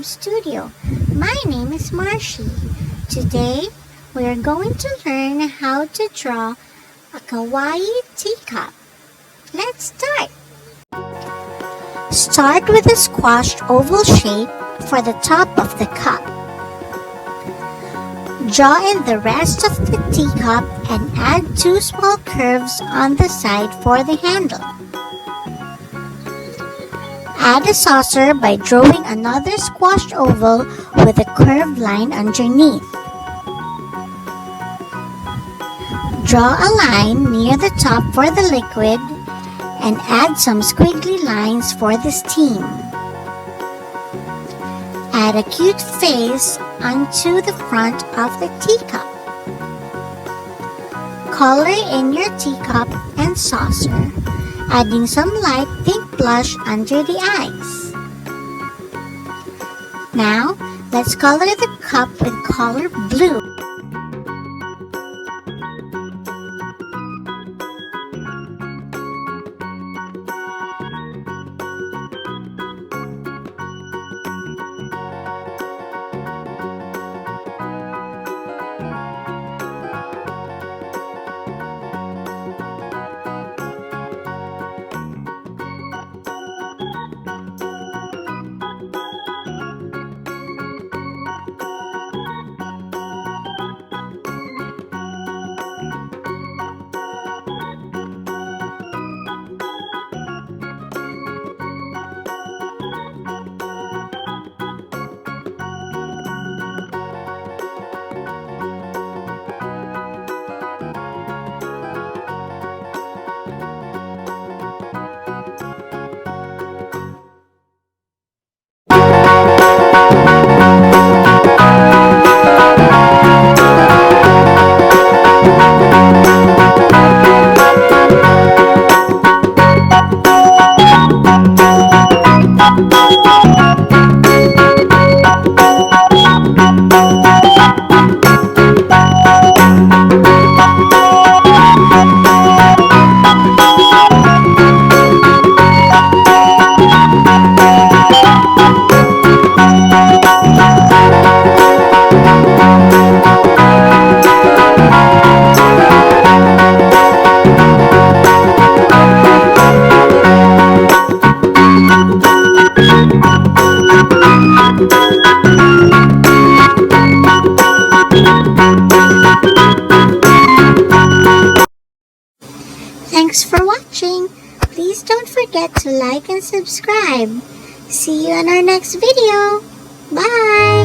studio. My name is Marcy. Today, we are going to learn how to draw a kawaii teacup. Let's start! Start with a squashed oval shape for the top of the cup. Draw in the rest of the teacup and add 2 small curves on the side for the handle. Add a saucer by drawing another squashed oval with a curved line underneath. Draw a line near the top for the liquid and add some squiggly lines for the steam. Add a cute face onto the front of the teacup. Color in your teacup and saucer, adding some light pink blush under the eyes. Now, let's color the cup with color blue. Thanks for watching. Please don't forget to like and subscribe. See you in our next video. Bye!